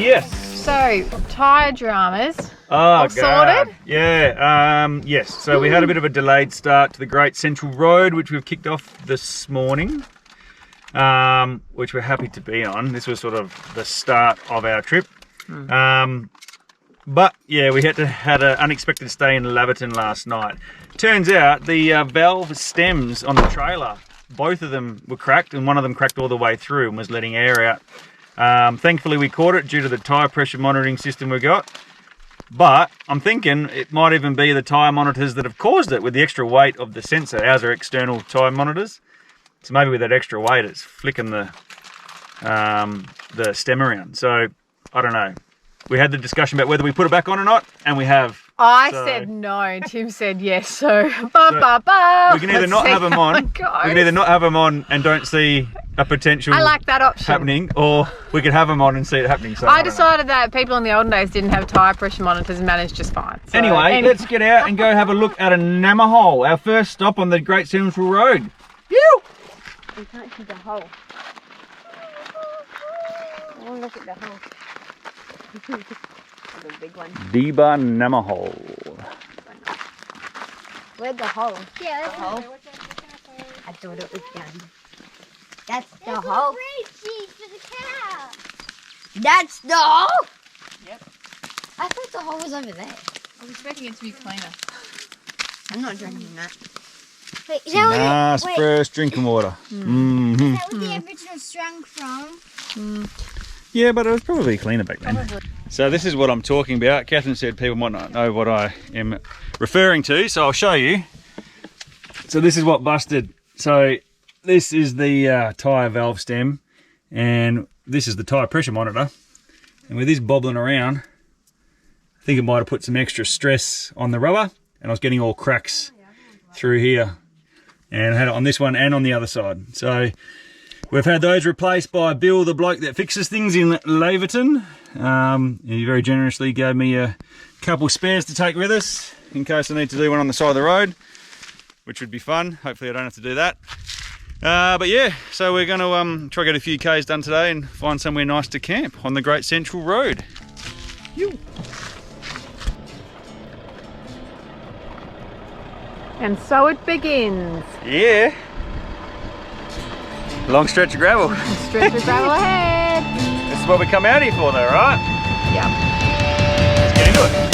Yes. So, tyre dramas. Oh, sorted? Yeah. Yes. So we had a bit of a delayed start to the Great Central Road, which we've kicked off this morning, which we're happy to be on. This was sort of the start of our trip. But yeah, we had an unexpected stay in Laverton last night. Turns out the valve stems on the trailer, both of them were cracked, and one of them cracked all the way through and was letting air out. Thankfully we caught it due to the tyre pressure monitoring system we got. But I'm thinking it might even be the tyre monitors that have caused it with the extra weight of the sensor. Ours are external tyre monitors. So maybe with that extra weight it's flicking the stem around. So I don't know. We had the discussion about whether we put it back on or not, and we have. I said no, Tim said yes, so we can either not have them on. We can either not have them on and don't see a potential I like that option. happening, or we could have them on and see it happening. So I decided that people in the olden days didn't have tyre pressure monitors and managed just fine. So anyway, let's get out and go have a look at a Nammer hole, our first stop on the Great Central Road. You can't see the hole. Oh, look at the hole. The big one. Deba Nammer hole. Where's the hole? Yeah, that's the hole. I thought it was done. That's the hole. For the cow. That's the hole? Yep. I thought the hole was over there. I was expecting it to be cleaner. I'm not drinking that. Wait, is Nice fresh drinking water. Is that what the original sprung from? Yeah, but it was probably cleaner back then. So this is what I'm talking about. Catherine said people might not know what I am referring to, so I'll show you. So this is what busted. So this is the tyre valve stem, and this is the tyre pressure monitor. And with this bobbling around, I think it might have put some extra stress on the rubber, and I was getting all cracks through here. And I had it on this one and on the other side. So we've had those replaced by Bill, the bloke that fixes things in Laverton. He very generously gave me a couple spares to take with us in case I need to do one on the side of the road, which would be fun. Hopefully I don't have to do that. But yeah, so we're going to try to get a few Ks done today and find somewhere nice to camp on the Great Central Road. Yoo. And so it begins. Yeah. Long stretch of gravel. Stretch of gravel ahead. This is what we come out here for though, right? Yep. Let's get into it.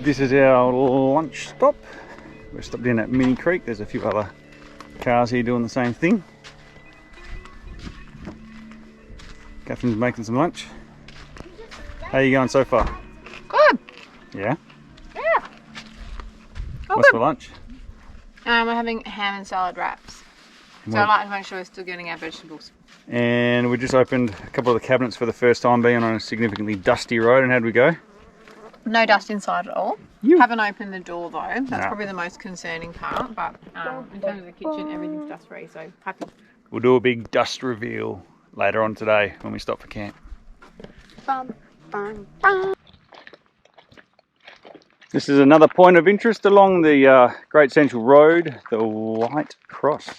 This is our lunch stop. We're stopped in at Mini Creek. There's a few other cars here doing the same thing. Catherine's making some lunch. How are you going so far? Good. Yeah? Yeah. What's for lunch? We're having ham and salad wraps. So I like to make sure we're still getting our vegetables. And we just opened a couple of the cabinets for the first time being on a significantly dusty road. And how'd we go? No dust inside at all. Haven't opened the door though. That's probably the most concerning part. But in terms of the kitchen, everything's dust free, so happy. We'll do a big dust reveal later on today when we stop for camp. This is another point of interest along the Great Central Road, the White Cross.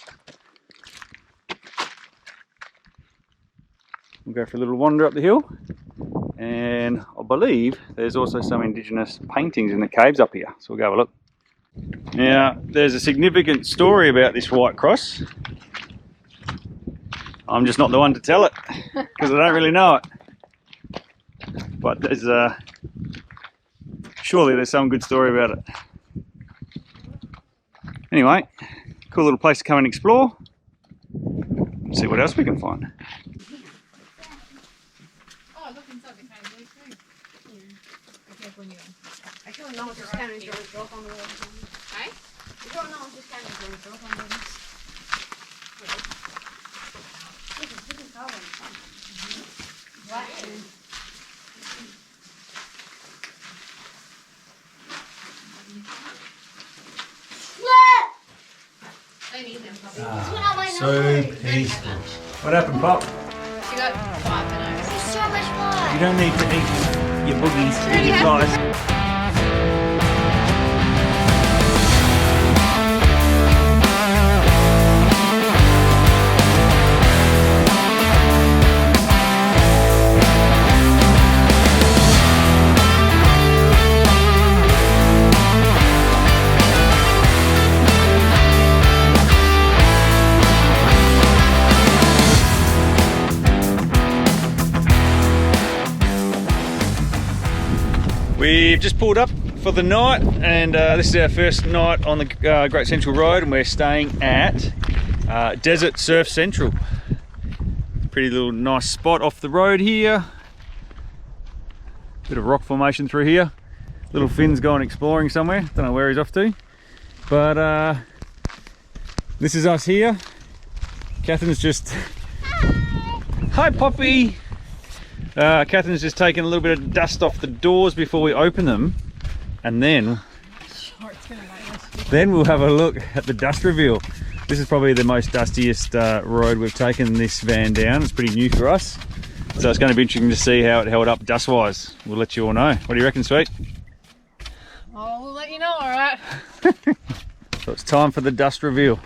We'll go for a little wander up the hill, and I believe there's also some indigenous paintings in the caves up here, so we'll go have a look. Now, there's a significant story about this White Cross. I'm just not the one to tell it, because I don't really know it. But there's surely there's some good story about it. Anyway, cool little place to come and explore. See what else we can find. Oh, look inside the cave there too. Yeah. Okay, when you go. I feel like no one's standing on the wall. Hey? don't know, just kind of going through something. What? So peaceful. What happened, Pop? You got 5 minutes. It's so much fun. You don't need to eat your boogies, eat your flies. We've just pulled up for the night, and this is our first night on the Great Central Road, and we're staying at Desert Surf Central. Pretty little nice spot off the road here. Bit of rock formation through here. Little Finn's gone exploring somewhere. Don't know where he's off to. But this is us here. Catherine's just... Hi, Poppy! Catherine's just taken a little bit of dust off the doors before we open them, and then we'll have a look at the dust reveal. This is probably the most dustiest road we've taken this van down. It's pretty new for us, so it's going to be interesting to see how it held up dust wise. We'll let you all know. What do you reckon, Sweet? Oh, we'll let you know, alright. So it's time for the dust reveal.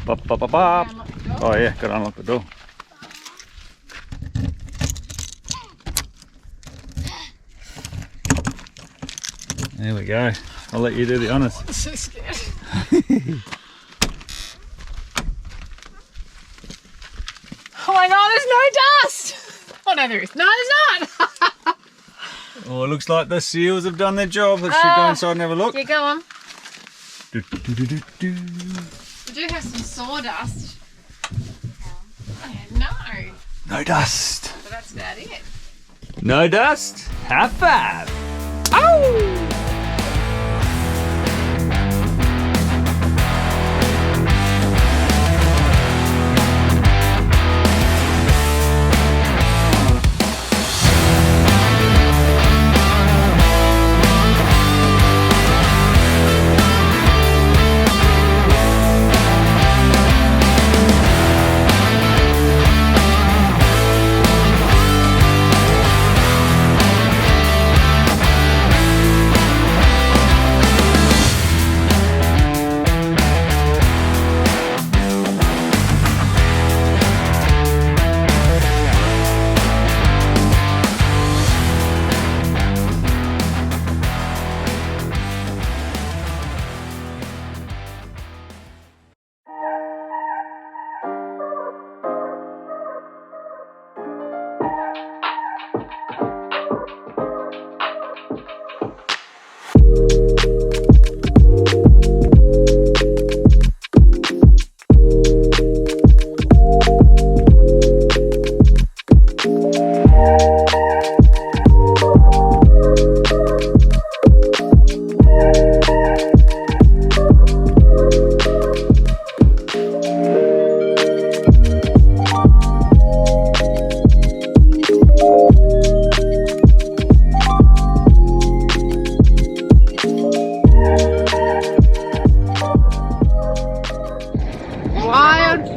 Bop, bop, bop, bop. Oh yeah, got to unlock the door. There we go. I'll let you do the honours. I'm so scared. Oh my god, there's no dust! Oh no, there is. No, there's not! Oh, it looks like the seals have done their job. Let's go inside and have a look. Yeah, go on. Do, do, do, do, do. We do have some sawdust. Oh, no. No dust. But that's about it. No dust. High five. Oh!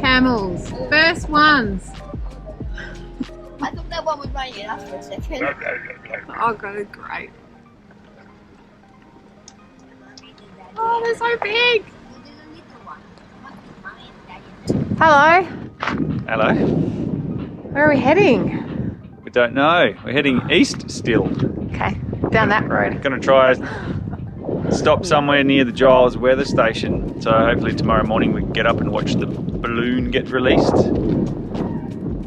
Camels, first ones. I thought that one was running us for a second. Oh god, it's great. Oh, they're so big. Hello. Hello. Where are we heading? We don't know. We're heading east still. Okay, down that road. Going to try stop somewhere near the Giles Weather Station. So hopefully tomorrow morning we can get up and watch the balloon get released.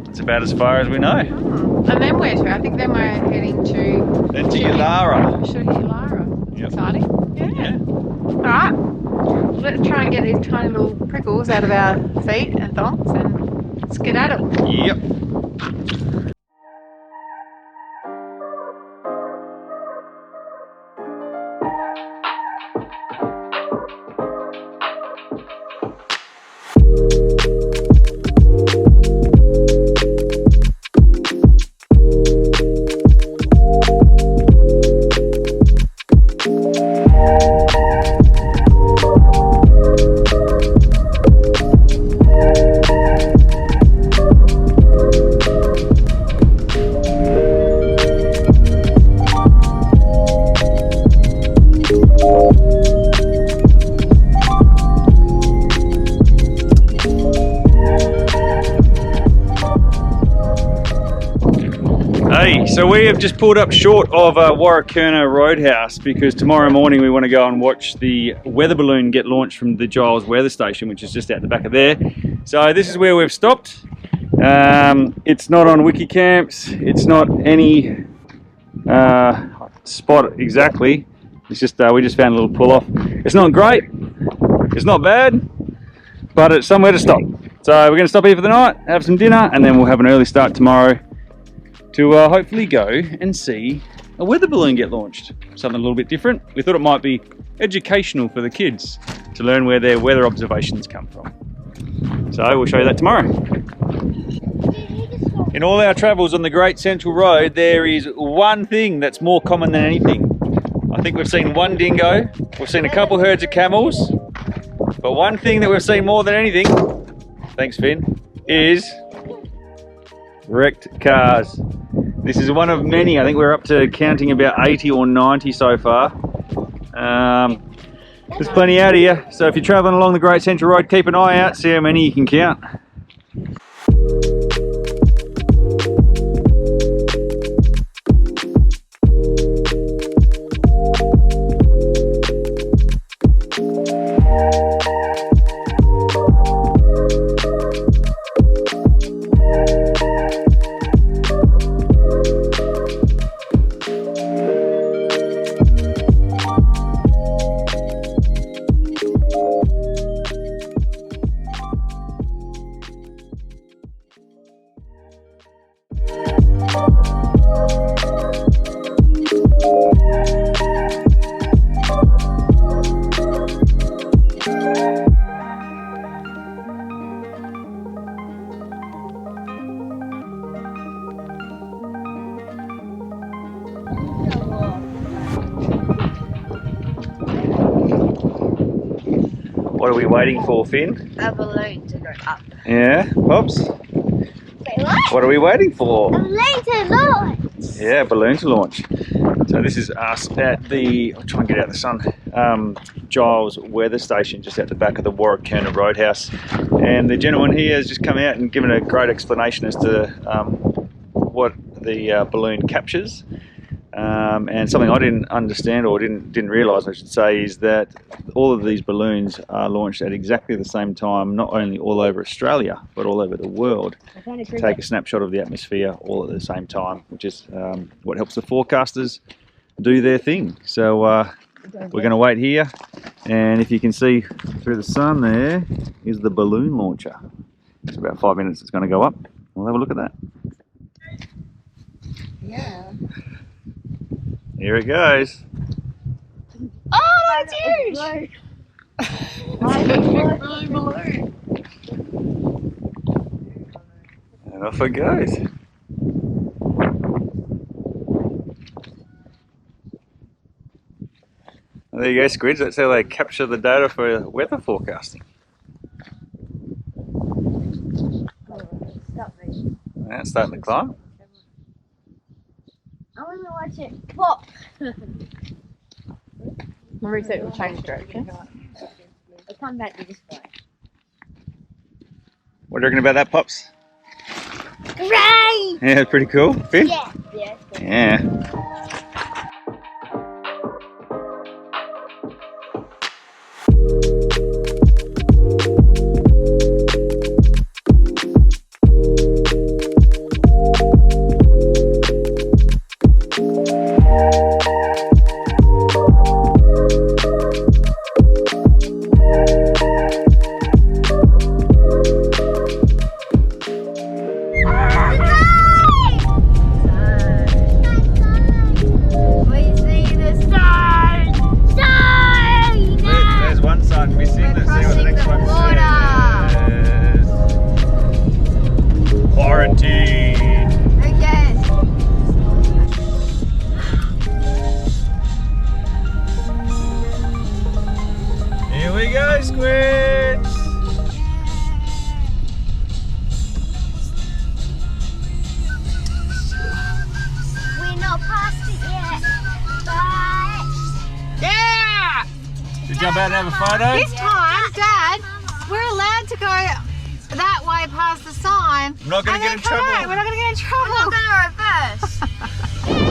That's about as far as we know. And then where to? I think then we're heading to... Then to Yulara. Should hit Yulara. Yep. Exciting. Yeah. Alright. Let's try and get these tiny little prickles out of our feet and thongs and skedaddle. Yep. we've just pulled up short of Warrakurna Roadhouse because tomorrow morning we want to go and watch the weather balloon get launched from the Giles Weather Station, which is just out the back of there. So this is where we've stopped. It's not on Wikicamps, it's not any spot exactly. It's just we just found a little pull off. It's not great, it's not bad, but it's somewhere to stop. So we're going to stop here for the night, have some dinner, and then we'll have an early start tomorrow to hopefully go and see a weather balloon get launched. Something a little bit different. We thought it might be educational for the kids to learn where their weather observations come from. So we'll show you that tomorrow. In all our travels on the Great Central Road, there is one thing that's more common than anything. I think we've seen one dingo, we've seen a couple herds of camels, but one thing that we've seen more than anything, thanks Finn, is wrecked cars. This is one of many. I think we're up to counting about 80 or 90 so far. There's plenty out here, so if you're travelling along the Great Central Road, keep an eye out, see how many you can count. What are we waiting for, Finn? A balloon to go up. Yeah, Pops? Wait, what? What are we waiting for? A balloon to launch. Yeah, balloon to launch. So this is us at the, I'll try and get out the sun, Giles Weather Station, just out the back of the Warrakurna Roadhouse. And the gentleman here has just come out and given a great explanation as to what the balloon captures. And something I didn't understand, or didn't realise I should say, is that all of these balloons are launched at exactly the same time, not only all over Australia but all over the world, to take a snapshot of the atmosphere all at the same time, which is what helps the forecasters do their thing. So we're going to wait here, and if you can see through the sun, there is the balloon launcher. It's about 5 minutes it's going to go up. We'll have a look at that. Yeah. Here it goes. Oh, it's huge! And off it goes. Well, there you go, Squids. That's how they capture the data for weather forecasting. Yeah, it's starting to climb. I want to watch it pop. Marie said it will change direction. It'll come back to this way. What do you reckon about that, Pops? Great! Yeah, pretty cool. Finn? Yeah. Yeah. Yeah. Jump out and have a photo? This time, Dad, we're allowed to go that way past the sign. I'm not going to get in trouble. We're not going to get in trouble. I'm not going to reverse.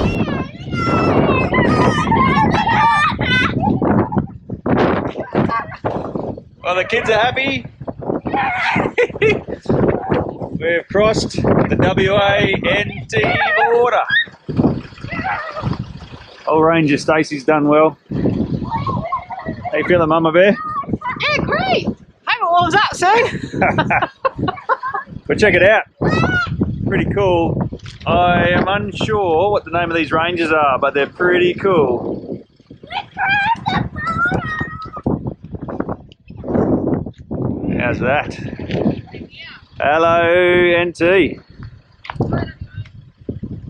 Well, the kids are happy. We've crossed the WA-NT border. Old Ranger Stacey's done well. How you feeling, Mama Bear? Yeah, great. Hope it warms up soon. But check it out. Pretty cool. I am unsure what the name of these ranges are, but they're pretty cool. How's that? Hello, NT.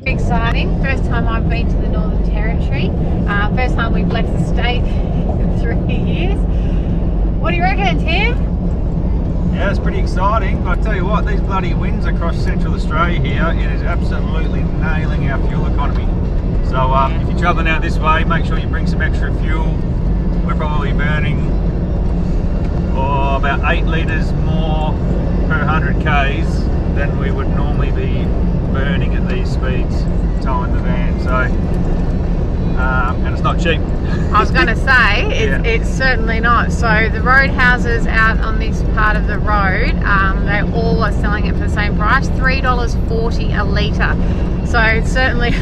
Exciting. First time I've been to the Northern Territory. First time we've left the state in 3 years. What do you reckon, Tim? Yeah, it's pretty exciting. But I tell you what, these bloody winds across Central Australia here, it is absolutely nailing our fuel economy. So if you're travelling out this way, make sure you bring some extra fuel. We're probably burning about 8 litres more per 100 k's than we would normally be burning at these speeds towing the van. So and it's not cheap. I was going to say, it's certainly not. So the roadhouses out on this part of the road, they all are selling it for the same price, $3.40 a litre. So it certainly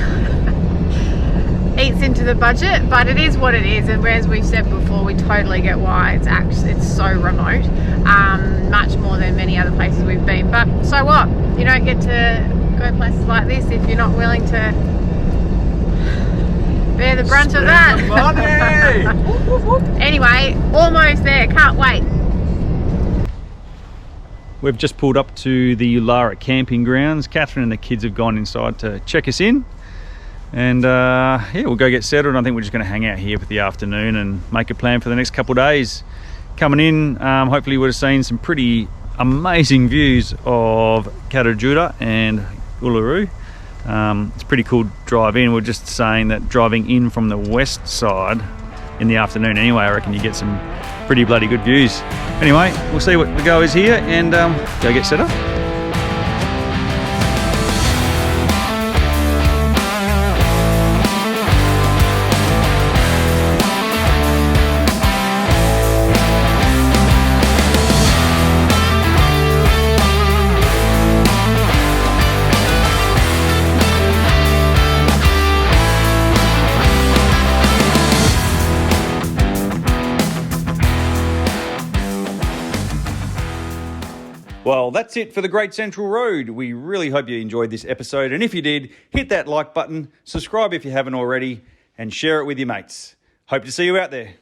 eats into the budget, but it is what it is. And as we've said before, we totally get why it's so remote, much more than many other places we've been. But so what? You don't get to go places like this if you're not willing to bear the brunt of that. Anyway, almost there, can't wait. We've just pulled up to the Ulara camping grounds. Catherine and the kids have gone inside to check us in. And yeah, we'll go get settled. I think we're just going to hang out here for the afternoon and make a plan for the next couple of days. Coming in, hopefully you would have seen some pretty amazing views of Katajuda and Uluru. It's a pretty cool drive in. We're just saying that driving in from the west side in the afternoon anyway, I reckon you get some pretty bloody good views. Anyway, we'll see what the go is here and go get set up. Well, that's it for the Great Central Road. We really hope you enjoyed this episode. And if you did, hit that like button, subscribe if you haven't already, and share it with your mates. Hope to see you out there.